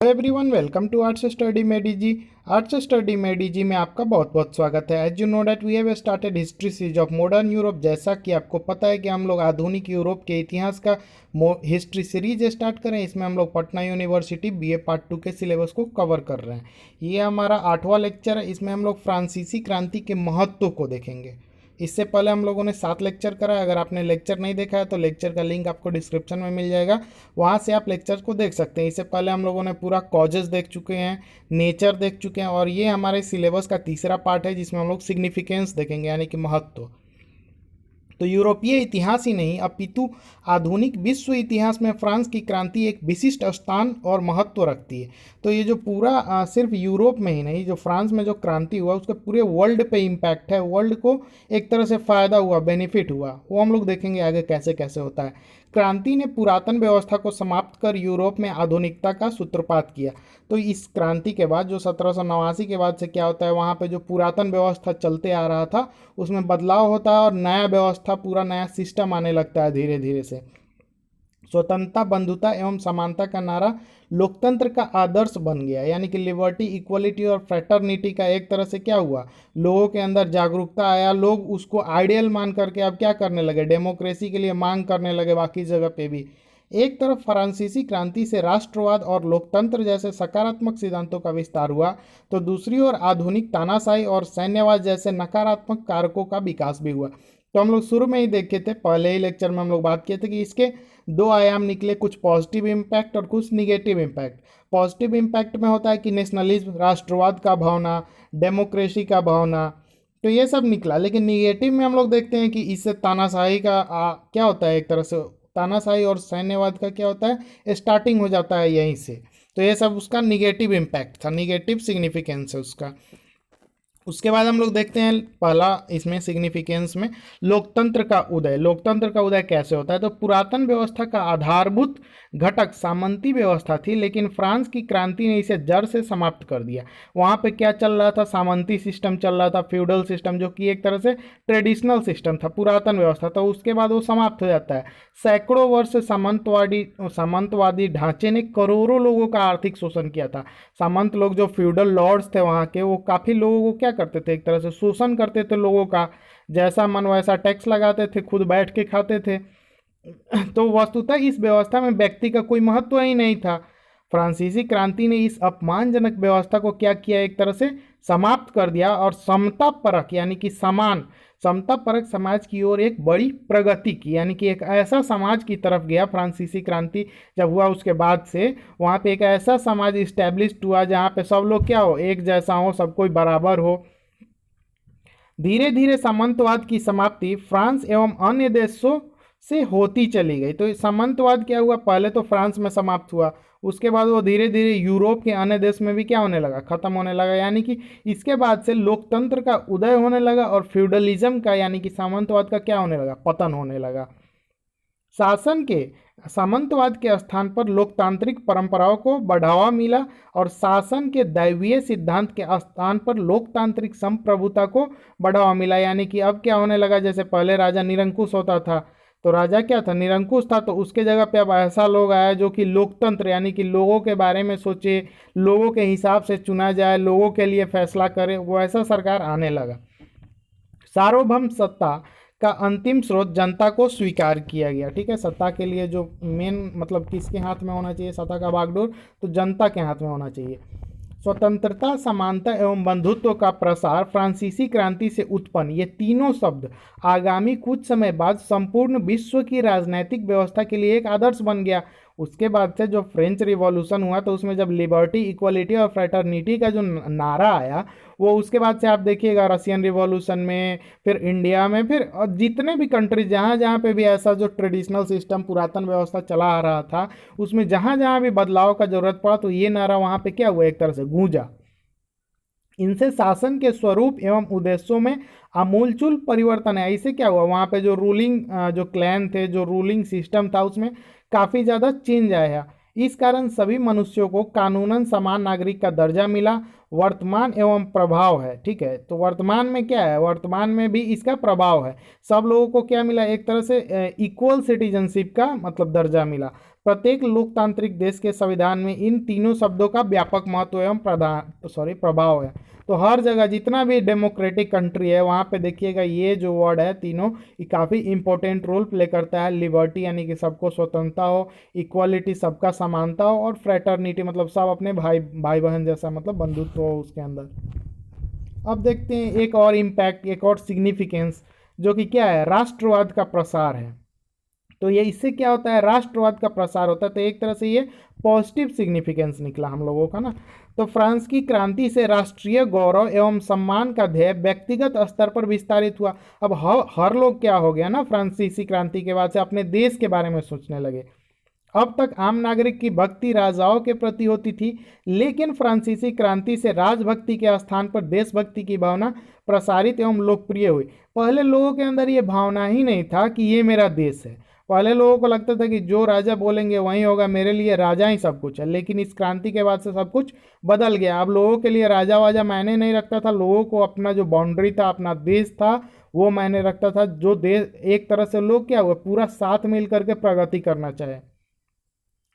Hello everyone, welcome to arts study मेडी जी। Arts study मेडी जी में आपका बहुत बहुत स्वागत है। As you know that we have started history series of modern Europe. जैसा कि आपको पता है कि हम लोग आधुनिक यूरोप के इतिहास का हिस्ट्री सीरीज स्टार्ट करें। इसमें हम लोग पटना यूनिवर्सिटी बीए पार्ट 2 के सिलेबस को कवर कर रहे हैं। ये हमारा 8वां लेक्चर है। इसमें हम लोग फ्रांसीसी क्रांति के महत्व को देखेंगे। इससे पहले हम लोगों ने 7 लेक्चर करा है। अगर आपने लेक्चर नहीं देखा है तो लेक्चर का लिंक आपको डिस्क्रिप्शन में मिल जाएगा, वहाँ से आप लेक्चर्स को देख सकते हैं। इससे पहले हम लोगों ने पूरा कॉजेस देख चुके हैं, नेचर देख चुके हैं, और ये हमारे सिलेबस का तीसरा पार्ट है जिसमें हम लोग सिग्निफिकेंस देखेंगे, यानी कि महत्व। तो यूरोपीय इतिहास ही नहीं अपितु आधुनिक विश्व इतिहास में फ्रांस की क्रांति एक विशिष्ट स्थान और महत्व रखती है। तो ये जो पूरा सिर्फ यूरोप में ही नहीं, जो फ्रांस में जो क्रांति हुआ उसके पूरे वर्ल्ड पे इम्पैक्ट है। वर्ल्ड को एक तरह से फ़ायदा हुआ, बेनिफिट हुआ, वो हम लोग देखेंगे आगे कैसे कैसे होता है। क्रांति ने पुरातन व्यवस्था को समाप्त कर यूरोप में आधुनिकता का सूत्रपात किया। तो इस क्रांति के बाद जो 1789 के बाद से क्या होता है, वहाँ पे जो पुरातन व्यवस्था चलते आ रहा था उसमें बदलाव होता है और नया व्यवस्था, पूरा नया सिस्टम आने लगता है धीरे धीरे से। स्वतंत्रता, बंधुता एवं समानता का नारा लोकतंत्र का आदर्श बन गया, यानी कि लिबर्टी, इक्वलिटी और फ्रेटर्निटी का एक तरह से क्या हुआ, लोगों के अंदर जागरूकता आया। लोग उसको आइडियल मान करके अब क्या करने लगे, डेमोक्रेसी के लिए मांग करने लगे। बाकी जगह पे भी एक तरफ फ्रांसीसी क्रांति से राष्ट्रवाद और लोकतंत्र जैसे सकारात्मक सिद्धांतों का विस्तार हुआ, तो दूसरी ओर आधुनिक तानाशाही और सैन्यवाद जैसे नकारात्मक कारकों का विकास भी हुआ। तो हम लोग शुरू में ही देखे थे, पहले ही लेक्चर में हम लोग बात किए थे कि इसके दो आयाम निकले, कुछ पॉजिटिव इम्पैक्ट और कुछ निगेटिव इम्पैक्ट। पॉजिटिव इम्पैक्ट में होता है कि नेशनलिज्म, राष्ट्रवाद का भावना, डेमोक्रेसी का भावना, तो ये सब निकला। लेकिन निगेटिव में हम लोग देखते हैं कि इससे तानाशाही का क्या होता है, एक तरह से तानाशाही और सैन्यवाद का क्या होता है, स्टार्टिंग हो जाता है यहीं से। तो ये सब उसका निगेटिव इम्पैक्ट था, निगेटिव सिग्निफिकेंस है उसका। उसके बाद हम लोग देखते हैं पहला इसमें सिग्निफिकेंस में लोकतंत्र का उदय। लोकतंत्र का उदय कैसे होता है, तो पुरातन व्यवस्था का आधारभूत घटक सामंती व्यवस्था थी, लेकिन फ्रांस की क्रांति ने इसे जड़ से समाप्त कर दिया। वहाँ पे क्या चल रहा था, सामंती सिस्टम चल रहा था, फ्यूडल सिस्टम, जो कि एक तरह से ट्रेडिशनल सिस्टम था, पुरातन व्यवस्था। तो उसके बाद वो समाप्त हो जाता है। सैकड़ों वर्ष सामंतवादी ढांचे ने करोड़ों लोगों का आर्थिक शोषण किया था। सामंत लोग जो फ्यूडल लॉर्ड्स थे वहाँ के, वो काफ़ी लोगों को क्या करते थे, एक तरह से शोषण करते थे लोगों का। जैसा मन वैसा टैक्स लगाते थे, खुद बैठ के खाते थे। तो वस्तुतः इस व्यवस्था में व्यक्ति का कोई महत्व ही नहीं था। फ्रांसीसी क्रांति ने इस अपमानजनक व्यवस्था को क्या किया, एक तरह से समाप्त कर दिया और समता परक, यानी कि समान समता परक समाज की ओर एक बड़ी प्रगति की, यानी कि एक ऐसा समाज की तरफ गया। फ्रांसीसी क्रांति जब हुआ उसके बाद से वहाँ पे एक ऐसा समाज इस्टेब्लिश हुआ जहाँ पे सब लोग क्या हो, एक जैसा हो, सब कोई बराबर हो। धीरे धीरे सामंतवाद की समाप्ति फ्रांस एवं अन्य देशों से होती चली गई। तो सामंतवाद क्या हुआ, पहले तो फ्रांस में समाप्त हुआ, उसके बाद वो धीरे धीरे यूरोप के अन्य देश में भी क्या होने लगा, खत्म होने लगा। यानी कि इसके बाद से लोकतंत्र का उदय होने लगा और फ्यूडलिज्म का, यानी कि सामंतवाद का क्या होने लगा, पतन होने लगा। शासन के सामंतवाद के स्थान पर लोकतांत्रिक परंपराओं को बढ़ावा मिला और शासन के दैवीय सिद्धांत के स्थान पर लोकतांत्रिक संप्रभुता को बढ़ावा मिला। यानी कि अब क्या होने लगा, जैसे पहले राजा निरंकुश होता था, तो राजा क्या था, निरंकुश था, तो उसके जगह पे अब ऐसा लोग आया जो कि लोकतंत्र, यानी कि लोगों के बारे में सोचे, लोगों के हिसाब से चुना जाए, लोगों के लिए फैसला करे, वो ऐसा सरकार आने लगा। सार्वभौम सत्ता का अंतिम स्रोत जनता को स्वीकार किया गया। ठीक है, सत्ता के लिए जो मेन मतलब किसके हाथ में होना चाहिए, सत्ता का बागडोर, तो जनता के हाथ में होना चाहिए। स्वतंत्रता, समानता एवं बंधुत्व का प्रसार फ्रांसीसी क्रांति से उत्पन्न ये तीनों शब्द आगामी कुछ समय बाद संपूर्ण विश्व की राजनैतिक व्यवस्था के लिए एक आदर्श बन गया। उसके बाद से जो फ्रेंच रिवॉल्यूशन हुआ, तो उसमें जब लिबर्टी, इक्वलिटी और फ्रेटर्निटी का जो नारा आया, वो उसके बाद से आप देखिएगा रशियन रिवॉल्यूशन में, फिर इंडिया में, फिर जितने भी कंट्रीज जहाँ जहाँ पे भी ऐसा जो ट्रेडिशनल सिस्टम, पुरातन व्यवस्था चला आ रहा था, उसमें जहाँ जहाँ भी बदलाव का जरूरत पड़ा, तो ये नारा वहाँ पे क्या हुआ, एक तरह से गूंजा। इनसे शासन के स्वरूप एवं उद्देश्यों में आमूलचूल परिवर्तन है। इससे क्या हुआ, वहाँ पे जो रूलिंग जो क्लैन थे, जो रूलिंग सिस्टम था, उसमें काफ़ी ज़्यादा चेंज आया। इस कारण सभी मनुष्यों को कानूनन समान नागरिक का दर्जा मिला वर्तमान एवं प्रभाव है। ठीक है, तो वर्तमान में क्या है, वर्तमान में भी इसका प्रभाव है। सब लोगों को क्या मिला, एक तरह से इक्वल सिटीजनशिप का मतलब दर्जा मिला। प्रत्येक लोकतांत्रिक देश के संविधान में इन तीनों शब्दों का व्यापक महत्व एवं प्रभाव है। तो हर जगह जितना भी डेमोक्रेटिक कंट्री है वहाँ पे देखिएगा ये जो वर्ड है तीनों, ये काफ़ी इंपॉर्टेंट रोल प्ले करता है। लिबर्टी यानी कि सबको स्वतंत्रता हो, इक्वालिटी सबका समानता हो, और फ्रेटर्निटी मतलब सब अपने भाई भाई बहन जैसा मतलब बंधुत्व हो उसके अंदर। अब देखते हैं एक और इम्पैक्ट, एक और सिग्निफिकेंस, जो कि क्या है, राष्ट्रवाद का प्रसार है। तो ये इससे क्या होता है, राष्ट्रवाद का प्रसार होता है, तो एक तरह से ये पॉजिटिव सिग्निफिकेंस निकला हम लोगों का ना। तो फ्रांस की क्रांति से राष्ट्रीय गौरव एवं सम्मान का ध्येय व्यक्तिगत स्तर पर विस्तारित हुआ। अब हर लोग क्या हो गया ना, फ्रांसीसी क्रांति के बाद से अपने देश के बारे में सोचने लगे। अब तक आम नागरिक की भक्ति राजाओं के प्रति होती थी, लेकिन फ्रांसीसी क्रांति से राजभक्ति के स्थान पर देशभक्ति की भावना प्रसारित एवं लोकप्रिय हुई। पहले लोगों के अंदर ये भावना ही नहीं था कि ये मेरा देश है। पहले लोगों को लगता था कि जो राजा बोलेंगे वही होगा, मेरे लिए राजा ही सब कुछ है। लेकिन इस क्रांति के बाद से सब कुछ बदल गया। अब लोगों के लिए राजा वाजा मायने नहीं रखता था, लोगों को अपना जो बाउंड्री था, अपना देश था, वो मायने रखता था। जो देश, एक तरह से लोग क्या हुए, पूरा साथ मिल करके प्रगति करना चाहे।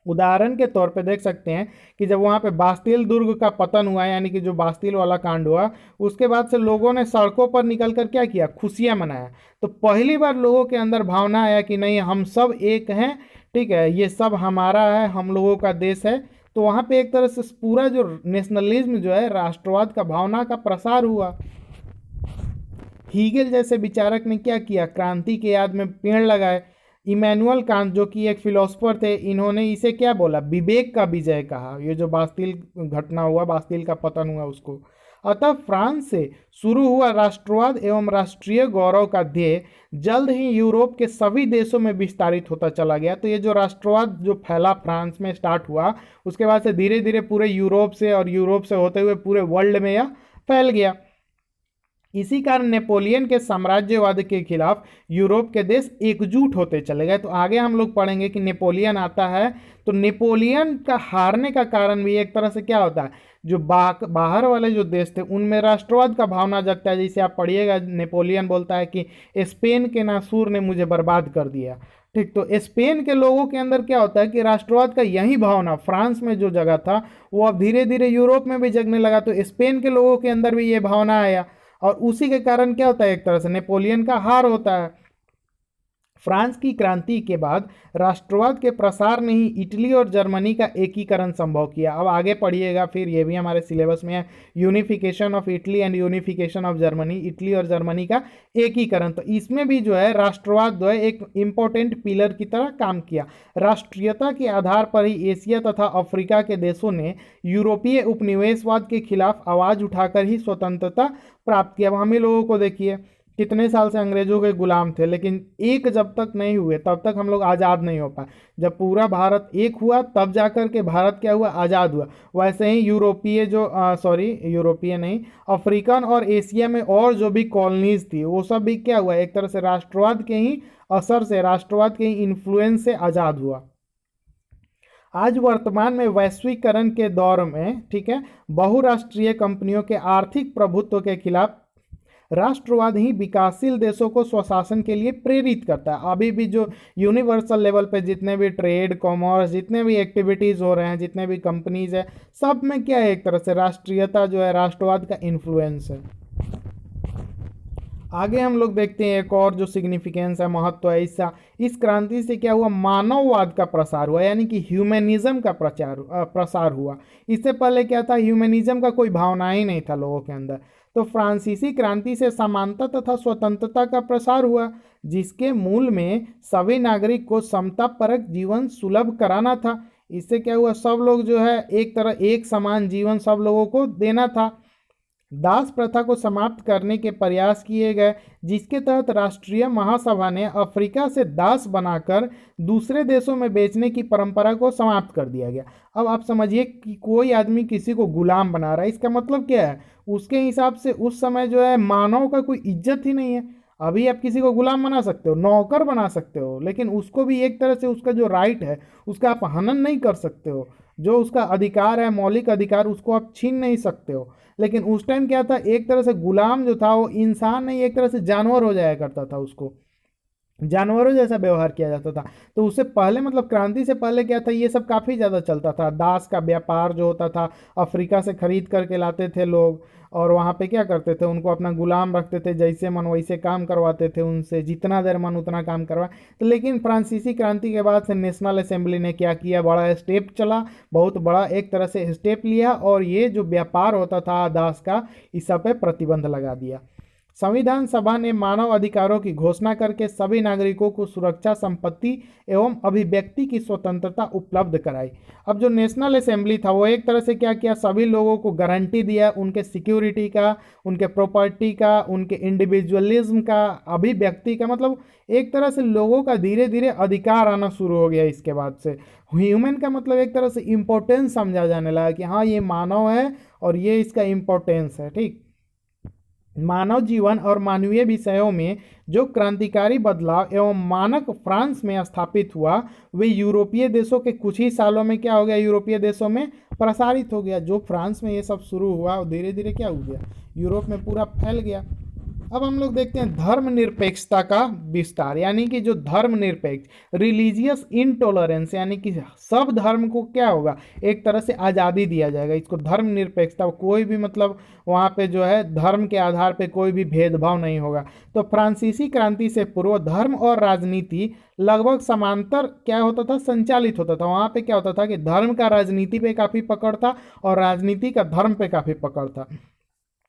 उदाहरण के तौर पे देख सकते हैं कि जब वहाँ पे बास्तिल दुर्ग का पतन हुआ, यानी कि जो बास्तिल वाला कांड हुआ, उसके बाद से लोगों ने सड़कों पर निकल कर क्या किया, खुशियाँ मनाया। तो पहली बार लोगों के अंदर भावना आया कि नहीं, हम सब एक हैं, ठीक है, ये सब हमारा है, हम लोगों का देश है। तो वहाँ पे एक तरह से पूरा जो नेशनलिज्म जो है, राष्ट्रवाद का भावना का प्रसार हुआ। हीगेल जैसे विचारक ने क्या किया, क्रांति के याद में पेड़ लगाए। इमैनुअल कांट जो कि एक फिलोसफर थे, इन्होंने इसे क्या बोला, विवेक का विजय कहा। ये जो बास्तिल घटना हुआ, बास्तिल का पतन हुआ उसको। अतः फ्रांस से शुरू हुआ राष्ट्रवाद एवं राष्ट्रीय गौरव का ध्येय जल्द ही यूरोप के सभी देशों में विस्तारित होता चला गया। तो ये जो राष्ट्रवाद जो फैला, फ्रांस में स्टार्ट हुआ, उसके बाद से धीरे धीरे पूरे यूरोप से, और यूरोप से होते हुए पूरे वर्ल्ड में यह फैल गया। इसी कारण नेपोलियन के साम्राज्यवाद के खिलाफ यूरोप के देश एकजुट होते चले गए। तो आगे हम लोग पढ़ेंगे कि नेपोलियन आता है, तो नेपोलियन का हारने का कारण भी एक तरह से क्या होता है, जो बाहर वाले जो देश थे उनमें राष्ट्रवाद का भावना जगता है। जैसे आप पढ़िएगा, नेपोलियन बोलता है कि स्पेन के नासूर ने मुझे बर्बाद कर दिया। ठीक, तो स्पेन के लोगों के अंदर क्या होता है कि राष्ट्रवाद का यही भावना फ्रांस में जो जगह था, वो अब धीरे धीरे यूरोप में भी जगने लगा। तो स्पेन के लोगों के अंदर भी ये भावना आया, और उसी के कारण क्या होता है, एक तरह से नेपोलियन का हार होता है। फ्रांस की क्रांति के बाद राष्ट्रवाद के प्रसार ने ही इटली और जर्मनी का एकीकरण संभव किया। अब आगे पढ़िएगा, फिर ये भी हमारे सिलेबस में है, unification of Italy and unification of Germany, Italy और जर्मनी का एकीकरण। तो इसमें भी जो है राष्ट्रवाद जो है एक इंपॉर्टेंट पिलर की तरह काम किया। राष्ट्रीयता के आधार पर ही एशिया तथा अफ्रीका के देशों ने यूरोपीय उपनिवेशवाद के खिलाफ आवाज उठाकर ही स्वतंत्रता प्राप्त किया। अब हम ही लोगों को देखिए, कितने साल से अंग्रेजों के गुलाम थे, लेकिन एक जब तक नहीं हुए तब तक हम लोग आज़ाद नहीं हो पाए। जब पूरा भारत एक हुआ तब जाकर के भारत क्या हुआ, आज़ाद हुआ। वैसे ही यूरोपीय जो यूरोपीय नहीं, अफ्रीकन और एशिया में और जो भी कॉलोनीज थी, वो सब भी क्या हुआ, एक तरह से राष्ट्रवाद के ही असर से, राष्ट्रवाद के ही इन्फ्लुएंस से आज़ाद हुआ। आज वर्तमान में वैश्वीकरण के दौर में, ठीक है, बहुराष्ट्रीय कंपनियों के आर्थिक प्रभुत्व के खिलाफ राष्ट्रवाद ही विकासशील देशों को स्वशासन के लिए प्रेरित करता है। अभी भी जो यूनिवर्सल लेवल पे जितने भी ट्रेड, कॉमर्स, जितने भी एक्टिविटीज़ हो रहे हैं, जितने भी कंपनीज है, सब में क्या है, एक तरह से राष्ट्रीयता जो है, राष्ट्रवाद का इन्फ्लुएंस है। आगे हम लोग देखते हैं एक और जो सिग्निफिकेंस है, महत्व है इस क्रांति से क्या हुआ, मानववाद का प्रसार हुआ, यानी कि ह्यूमनिज्म का प्रसार हुआ। इससे पहले क्या था, ह्यूमनिज्म का कोई भावना ही नहीं था लोगों के अंदर। तो फ्रांसीसी क्रांति से समानता तथा स्वतंत्रता का प्रसार हुआ, जिसके मूल में सभी नागरिक को समतापरक जीवन सुलभ कराना था। इससे क्या हुआ, सब लोग जो है एक तरह एक समान जीवन सब लोगों को देना था। दास प्रथा को समाप्त करने के प्रयास किए गए, जिसके तहत राष्ट्रीय महासभा ने अफ्रीका से दास बनाकर दूसरे देशों में बेचने की परंपरा को समाप्त कर दिया गया। अब आप समझिए कि कोई आदमी किसी को गुलाम बना रहा है, इसका मतलब क्या है, उसके हिसाब से उस समय जो है मानव का कोई इज्जत ही नहीं है। अभी आप किसी को गुलाम बना सकते हो, नौकर बना सकते हो, लेकिन उसको भी एक तरह से उसका जो राइट है उसका आप हनन नहीं कर सकते हो। जो उसका अधिकार है, मौलिक अधिकार, उसको आप छीन नहीं सकते हो। लेकिन उस टाइम क्या था, एक तरह से गुलाम जो था वो इंसान नहीं, एक तरह से जानवर हो जाया करता था, उसको जानवरों जैसा व्यवहार किया जाता था। तो उससे पहले मतलब क्रांति से पहले क्या था, ये सब काफ़ी ज़्यादा चलता था। दास का व्यापार जो होता था, अफ्रीका से खरीद करके लाते थे लोग, और वहाँ पे क्या करते थे, उनको अपना गुलाम रखते थे, जैसे मन वैसे काम करवाते थे उनसे, जितना देर मन उतना काम करवाए। तो लेकिन फ्रांसीसी क्रांति के बाद से नेशनल असेंबली ने क्या किया, बड़ा स्टेप चला, बहुत बड़ा एक तरह से स्टेप लिया, और ये जो व्यापार होता था दास का, इस सब पे प्रतिबंध लगा दिया। संविधान सभा ने मानव अधिकारों की घोषणा करके सभी नागरिकों को सुरक्षा, संपत्ति एवं अभिव्यक्ति की स्वतंत्रता उपलब्ध कराई। अब जो नेशनल असेंबली था वो एक तरह से क्या किया, सभी लोगों को गारंटी दिया, उनके सिक्योरिटी का, उनके प्रॉपर्टी का, उनके इंडिविजुअलिज्म का, अभिव्यक्ति का, मतलब एक तरह से लोगों का धीरे धीरे अधिकार आना शुरू हो गया। इसके बाद से ह्यूमन का मतलब एक तरह से इम्पोर्टेंस समझा जाने लगा कि हाँ ये मानव है और ये इसका इम्पोर्टेंस है। ठीक, मानव जीवन और मानवीय विषयों में जो क्रांतिकारी बदलाव एवं मानक फ्रांस में स्थापित हुआ, वे यूरोपीय देशों के कुछ ही सालों में क्या हो गया, यूरोपीय देशों में प्रसारित हो गया। जो फ्रांस में ये सब शुरू हुआ धीरे धीरे क्या हो गया, यूरोप में पूरा फैल गया। अब हम लोग देखते हैं धर्मनिरपेक्षता का विस्तार, यानी कि जो धर्मनिरपेक्ष, रिलीजियस इंटॉलरेंस, यानी कि सब धर्म को क्या होगा, एक तरह से आज़ादी दिया जाएगा। इसको धर्मनिरपेक्षता, कोई भी मतलब वहाँ पे जो है धर्म के आधार पे कोई भी भेदभाव नहीं होगा। तो फ्रांसीसी क्रांति से पूर्व धर्म और राजनीति लगभग समांतर क्या होता था, संचालित होता था। वहाँ पे क्या होता था कि धर्म का राजनीति पे काफ़ी पकड़ था और राजनीति का धर्म पे काफ़ी पकड़ था,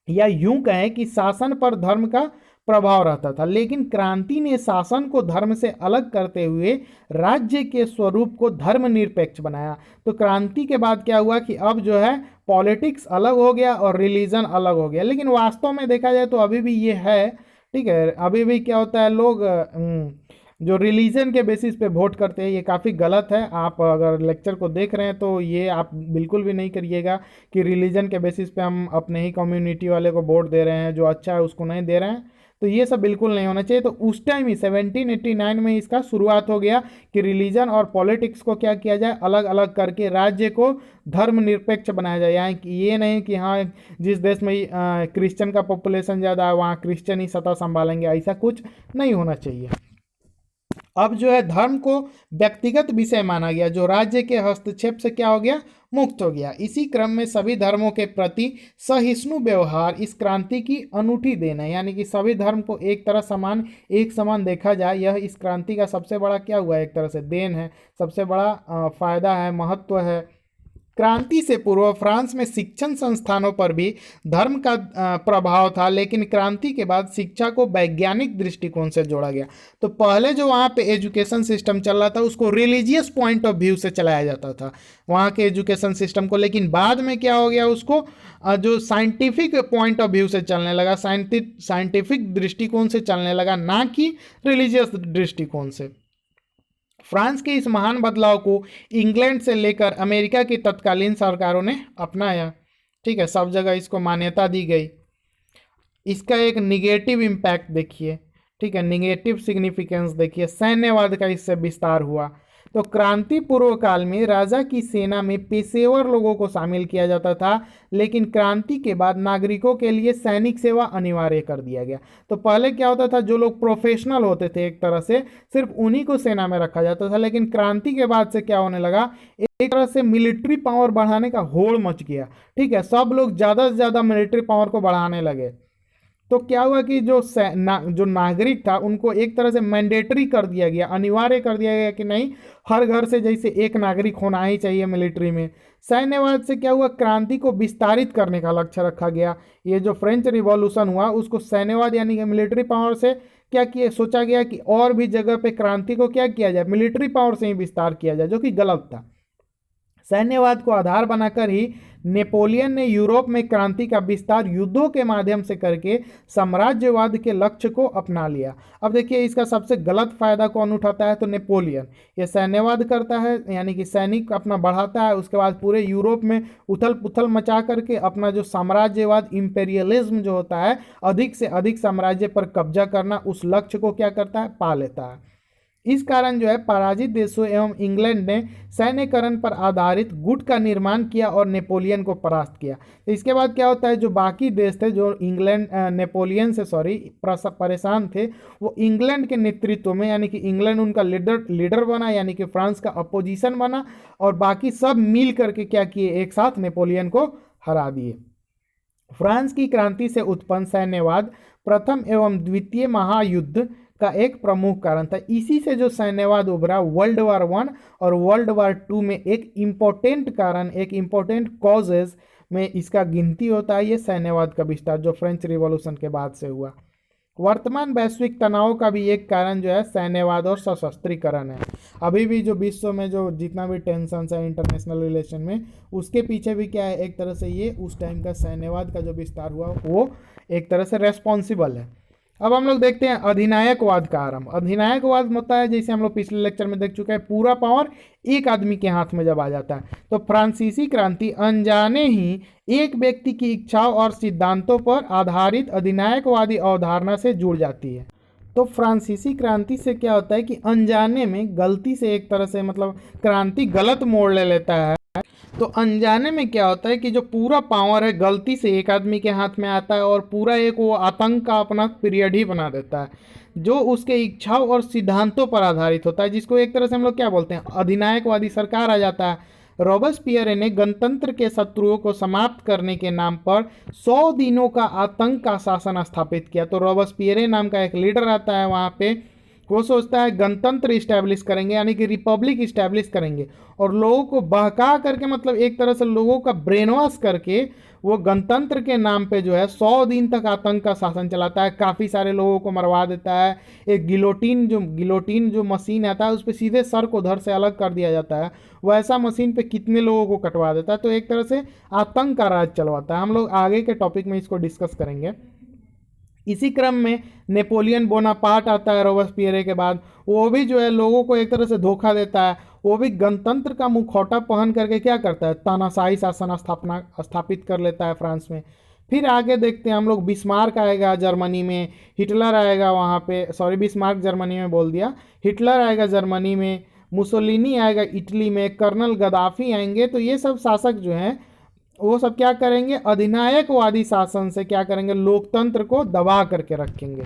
या यूं कहें कि शासन पर धर्म का प्रभाव रहता था। लेकिन क्रांति ने शासन को धर्म से अलग करते हुए राज्य के स्वरूप को धर्मनिरपेक्ष बनाया। तो क्रांति के बाद क्या हुआ कि अब जो है पॉलिटिक्स अलग हो गया और रिलीजन अलग हो गया। लेकिन वास्तव में देखा जाए तो अभी भी ये है, ठीक है, अभी भी क्या होता है, लोग जो रिलीजन के बेसिस पे वोट करते हैं, ये काफ़ी गलत है। आप अगर लेक्चर को देख रहे हैं तो ये आप बिल्कुल भी नहीं करिएगा कि रिलीजन के बेसिस पे हम अपने ही कम्युनिटी वाले को वोट दे रहे हैं, जो अच्छा है उसको नहीं दे रहे हैं। तो ये सब बिल्कुल नहीं होना चाहिए। तो उस टाइम ही 1789 में इसका शुरुआत हो गया कि रिलीजन और पॉलिटिक्स को क्या किया जाए, अलग अलग करके राज्य को धर्मनिरपेक्ष बनाया जाए। यहाँ ये नहीं कि हाँ जिस देश में क्रिश्चियन का पॉपुलेशन ज़्यादा है वहाँ क्रिश्चियन ही सत्ता संभालेंगे, ऐसा कुछ नहीं होना चाहिए। अब जो है धर्म को व्यक्तिगत विषय माना गया, जो राज्य के हस्तक्षेप से क्या हो गया, मुक्त हो गया। इसी क्रम में सभी धर्मों के प्रति सहिष्णु व्यवहार इस क्रांति की अनूठी देन है, यानी कि सभी धर्म को एक तरह समान, एक समान देखा जाए, यह इस क्रांति का सबसे बड़ा क्या हुआ, एक तरह से देन है, सबसे बड़ा फायदा है, महत्व है। क्रांति से पूर्व फ्रांस में शिक्षण संस्थानों पर भी धर्म का प्रभाव था, लेकिन क्रांति के बाद शिक्षा को वैज्ञानिक दृष्टिकोण से जोड़ा गया। तो पहले जो वहाँ पे एजुकेशन सिस्टम चल रहा था उसको रिलीजियस पॉइंट ऑफ व्यू से चलाया जाता था वहाँ के एजुकेशन सिस्टम को, लेकिन बाद में क्या हो गया, उसको जो साइंटिफिक पॉइंट ऑफ व्यू से चलने लगा, साइंटिफिक दृष्टिकोण से चलने लगा, ना कि रिलीजियस दृष्टिकोण से। फ्रांस के इस महान बदलाव को इंग्लैंड से लेकर अमेरिका की तत्कालीन सरकारों ने अपनाया। ठीक है, सब जगह इसको मान्यता दी गई। इसका एक निगेटिव इम्पैक्ट देखिए, ठीक है, निगेटिव सिग्निफिकेंस देखिए, सैन्यवाद का इससे विस्तार हुआ। तो क्रांति पूर्व काल में राजा की सेना में पेशेवर लोगों को शामिल किया जाता था, लेकिन क्रांति के बाद नागरिकों के लिए सैनिक सेवा अनिवार्य कर दिया गया। तो पहले क्या होता था, जो लोग प्रोफेशनल होते थे एक तरह से सिर्फ उन्हीं को सेना में रखा जाता था, लेकिन क्रांति के बाद से क्या होने लगा, एक तरह से मिलिट्री पावर बढ़ाने का होड़ मच गया। ठीक है, सब लोग ज़्यादा से ज़्यादा मिलिट्री पावर को बढ़ाने लगे। तो क्या हुआ कि जो नागरिक था उनको एक तरह से मैंडेटरी कर दिया गया, अनिवार्य कर दिया गया कि नहीं, हर घर से जैसे एक नागरिक होना ही चाहिए मिलिट्री में। सैन्यवाद से क्या हुआ, क्रांति को विस्तारित करने का लक्ष्य रखा गया। ये जो फ्रेंच रिवॉल्यूशन हुआ उसको सैन्यवाद यानी कि मिलिट्री पावर से क्या किया, सोचा गया कि और भी जगह पे क्रांति को क्या किया जाए, मिलिट्री पावर से ही विस्तार किया जाए, जो कि गलत था। सैन्यवाद को आधार बनाकर ही नेपोलियन ने यूरोप में क्रांति का विस्तार युद्धों के माध्यम से करके साम्राज्यवाद के लक्ष्य को अपना लिया। अब देखिए इसका सबसे गलत फायदा कौन उठाता है, तो नेपोलियन। ये सैन्यवाद करता है, यानी कि सैनिक अपना बढ़ाता है, उसके बाद पूरे यूरोप में उथल पुथल मचा करके अपना जो साम्राज्यवाद, इंपेरियलिज्म जो होता है, अधिक से अधिक साम्राज्य पर कब्जा करना, उस लक्ष्य को क्या करता है, पा लेता है। इस कारण जो है पराजित देशों एवं इंग्लैंड ने सैन्यकरण पर आधारित गुट का निर्माण किया और नेपोलियन को परास्त किया। तो इसके बाद क्या होता है, जो बाकी देश थे जो इंग्लैंड नेपोलियन से परेशान थे, वो इंग्लैंड के नेतृत्व में, यानी कि इंग्लैंड उनका लीडर बना, यानी कि फ्रांस का अपोजिशन बना, और बाकी सब मिल करके क्या किए, एक साथ नेपोलियन को हरा दिए। फ्रांस की क्रांति से उत्पन्न सैन्यवाद प्रथम एवं द्वितीय महायुद्ध का एक प्रमुख कारण था। इसी से जो सैन्यवाद उभरा वर्ल्ड वार 1 और वर्ल्ड वार 2 में एक इम्पोर्टेंट कारण, एक इम्पोर्टेंट कॉजेज में इसका गिनती होता है ये सैन्यवाद का विस्तार जो फ्रेंच रिवॉल्यूशन के बाद से हुआ। वर्तमान वैश्विक तनाव का भी एक कारण जो है सैन्यवाद और सशस्त्रीकरण है। अभी भी जो विश्व में जो जितना भी टेंशन है इंटरनेशनल रिलेशन में, उसके पीछे भी क्या है, एक तरह से ये उस टाइम का सैन्यवाद का जो विस्तार हुआ वो एक तरह से रेस्पॉन्सिबल है। अब हम लोग देखते हैं अधिनायकवाद का आरंभ। अधिनायकवाद होता है, जैसे हम लोग पिछले लेक्चर में देख चुके हैं, पूरा पावर एक आदमी के हाथ में जब आ जाता है। तो फ्रांसीसी क्रांति अनजाने ही एक व्यक्ति की इच्छाओं और सिद्धांतों पर आधारित अधिनायकवादी अवधारणा से जुड़ जाती है। तो फ्रांसीसी क्रांति से क्या होता है कि अनजाने में गलती से एक तरह से मतलब क्रांति गलत मोड़ ले लेता है। तो अनजाने में क्या होता है कि जो पूरा पावर है गलती से एक आदमी के हाथ में आता है और पूरा एक वो आतंक का अपना पीरियड ही बना देता है, जो उसके इच्छाओं और सिद्धांतों पर आधारित होता है, जिसको एक तरह से हम लोग क्या बोलते हैं, अधिनायकवादी सरकार आ जाता है। रॉबेस्पियर ने गणतंत्र के शत्रुओं को समाप्त करने के नाम पर 100 दिनों का आतंक का शासन स्थापित किया। तो रॉबेस्पियर नाम का एक लीडर आता है वहाँ पे, वो सोचता है गणतंत्र इस्टेब्लिश करेंगे, यानी कि रिपब्लिक इस्टेब्लिश करेंगे, और लोगों को बहका करके, मतलब एक तरह से लोगों का ब्रेन वॉश करके वो गणतंत्र के नाम पे जो है 100 दिन तक आतंक का शासन चलाता है। काफ़ी सारे लोगों को मरवा देता है। एक गिलोटीन जो मशीन आता है उस पर सीधे सर को धड़ से अलग कर दिया जाता है, वैसा मशीन पे कितने लोगों को कटवा देता है। तो एक तरह से आतंक का राज चलवाता है। हम लोग आगे के टॉपिक में इसको डिस्कस करेंगे। इसी क्रम में नेपोलियन बोनापार्ट आता है रोबेस्पियर के बाद। वो भी जो है लोगों को एक तरह से धोखा देता है। वो भी गणतंत्र का मुखौटा पहन करके क्या करता है, तानाशाही शासन स्थापित कर लेता है फ्रांस में। फिर आगे देखते हैं हम लोग, बिस्मार्क आएगा जर्मनी में, हिटलर आएगा वहाँ पे, सॉरी बिस्मार्क जर्मनी में बोल दिया, हिटलर आएगा जर्मनी में, मुसोलिनी आएगा इटली में, कर्नल गद्दाफी आएंगे। तो ये सब शासक जो हैं वो सब क्या करेंगे, अधिनायकवादी शासन से क्या करेंगे, लोकतंत्र को दबा करके रखेंगे।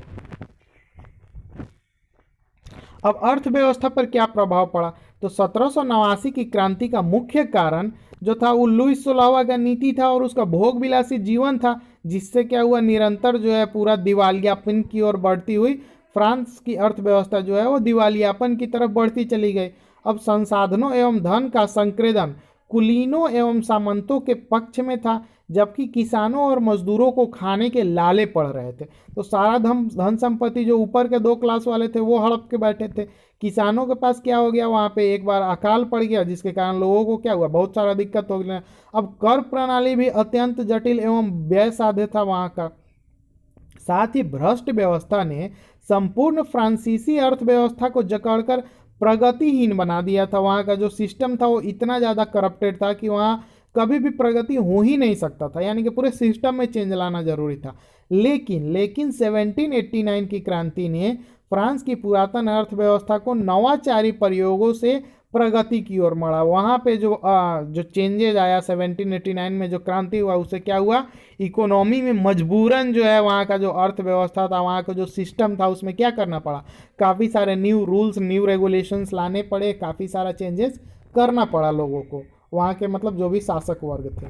अब अर्थव्यवस्था पर क्या प्रभाव पड़ा, तो 1789 की क्रांति का मुख्य कारण जो था वो लुईस 16वां का नीति था और उसका भोग विलासी जीवन था, जिससे क्या हुआ, निरंतर जो है पूरा दिवालियापन की ओर बढ़ती हुई फ्रांस की अर्थव्यवस्था जो है वो दिवालियापन की तरफ बढ़ती चली गई। अब संसाधनों एवं धन का संक्रेदन कुलीनों एवं सामंतों के पक्ष में था, जबकि किसानों और मजदूरों को खाने के लाले पड़ रहे थे। तो सारा धन संपत्ति जो ऊपर के 2 क्लास वाले थे वो हड़प के बैठे थे। किसानों के पास क्या हो गया, वहाँ पे एक बार अकाल पड़ गया, जिसके कारण लोगों को क्या हुआ, बहुत सारा दिक्कत हो गया। अब कर प्रणाली भी अत्यंत जटिल एवं व्यय साध्य था वहाँ का। साथ ही भ्रष्ट व्यवस्था ने संपूर्ण फ्रांसीसी अर्थव्यवस्था को जकड़कर प्रगतिहीन बना दिया था। वहाँ का जो सिस्टम था वो इतना ज़्यादा करप्टेड था कि वहाँ कभी भी प्रगति हो ही नहीं सकता था, यानी कि पूरे सिस्टम में चेंज लाना जरूरी था। लेकिन 1789 की क्रांति ने फ्रांस की पुरातन अर्थव्यवस्था को नवाचारी प्रयोगों से प्रगति की ओर बढ़ा। वहाँ पे जो चेंजेज आया 1789 में, जो क्रांति हुआ, उससे क्या हुआ, इकोनॉमी में मजबूरन जो है वहाँ का जो अर्थव्यवस्था था, वहाँ का जो सिस्टम था, उसमें क्या करना पड़ा, काफ़ी सारे न्यू रूल्स न्यू रेगुलेशंस लाने पड़े, काफ़ी सारा चेंजेस करना पड़ा लोगों को, वहाँ के मतलब जो भी शासक वर्ग थे।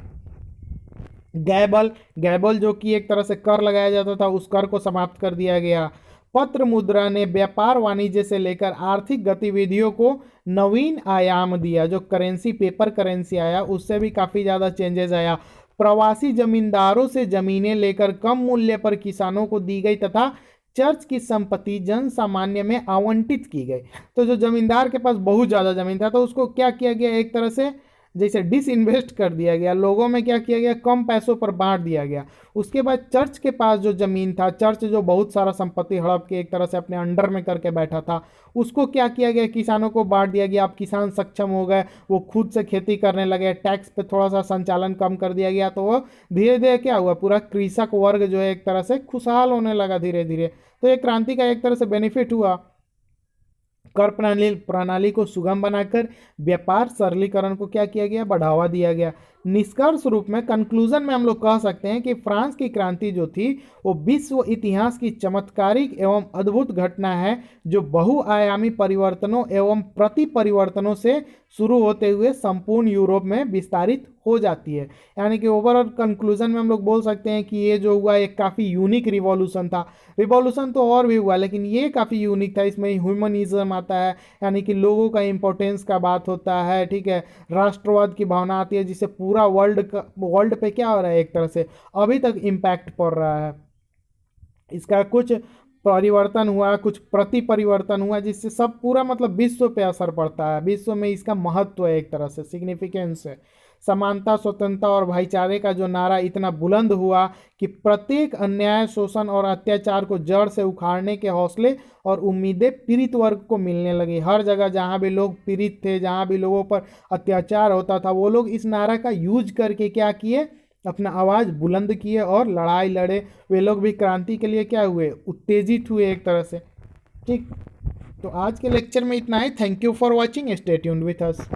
गैबल जो कि एक तरह से कर लगाया जाता था, उस कर को समाप्त कर दिया गया। पत्र मुद्रा ने व्यापार वाणिज्य से लेकर आर्थिक गतिविधियों को नवीन आयाम दिया। जो करेंसी, पेपर करेंसी आया, उससे भी काफ़ी ज़्यादा चेंजेस आया। प्रवासी जमींदारों से जमीनें लेकर कम मूल्य पर किसानों को दी गई तथा चर्च की संपत्ति जन सामान्य में आवंटित की गई। तो जो जमींदार के पास बहुत ज़्यादा जमीन था, तो उसको क्या किया गया, एक तरह से जैसे डिसइन्वेस्ट कर दिया गया, लोगों में क्या किया गया, कम पैसों पर बांट दिया गया। उसके बाद चर्च के पास जो ज़मीन था, चर्च जो बहुत सारा संपत्ति हड़प के एक तरह से अपने अंडर में करके बैठा था, उसको क्या किया गया, किसानों को बांट दिया गया। अब किसान सक्षम हो गए, वो खुद से खेती करने लगे, टैक्स पे थोड़ा सा संचालन कम कर दिया गया, तो वो धीरे धीरे क्या हुआ, पूरा कृषक वर्ग जो है एक तरह से खुशहाल होने लगा धीरे धीरे। तो ये क्रांति का एक तरह से बेनिफिट हुआ। कर प्रणाली प्रणाली को सुगम बनाकर व्यापार सरलीकरण को क्या किया गया, बढ़ावा दिया गया। निष्कर्ष रूप में, कंक्लूजन में हम लोग कह सकते हैं कि फ्रांस की क्रांति जो थी वो विश्व इतिहास की चमत्कारिक एवं अद्भुत घटना है जो बहुआयामी परिवर्तनों एवं प्रति परिवर्तनों से शुरू होते हुए संपूर्ण यूरोप में विस्तारित हो जाती है। यानी कि ओवरऑल कंक्लूजन में हम लोग बोल सकते हैं कि ये जो हुआ एक काफ़ी यूनिक रिवॉल्यूशन था। रिवॉल्यूशन तो और भी हुआ लेकिन ये काफ़ी यूनिक था। इसमें ह्यूमनिज्म आता है, यानी कि लोगों का इंपॉर्टेंस का बात होता है, ठीक है। राष्ट्रवाद की भावना आती है जिससे पूरा वर्ल्ड पे क्या हो रहा है, एक तरह से अभी तक इम्पैक्ट पड़ रहा है। इसका कुछ परिवर्तन हुआ, कुछ प्रति परिवर्तन हुआ जिससे सब पूरा मतलब विश्व पे असर पड़ता है। विश्व में इसका महत्व है, एक तरह से सिग्निफिकेंस है। समानता, स्वतंत्रता और भाईचारे का जो नारा इतना बुलंद हुआ कि प्रत्येक अन्याय, शोषण और अत्याचार को जड़ से उखाड़ने के हौसले और उम्मीदें पीड़ित वर्ग को मिलने लगी। हर जगह जहाँ भी लोग पीड़ित थे, जहाँ भी लोगों पर अत्याचार होता था, वो लोग इस नारा का यूज करके क्या किए, अपना आवाज़ बुलंद किए और लड़ाई लड़े। वे लोग भी क्रांति के लिए क्या हुए, उत्तेजित हुए एक तरह से। ठीक, तो आज के लेक्चर में इतना ही। Thank you for watching, stay tuned with us.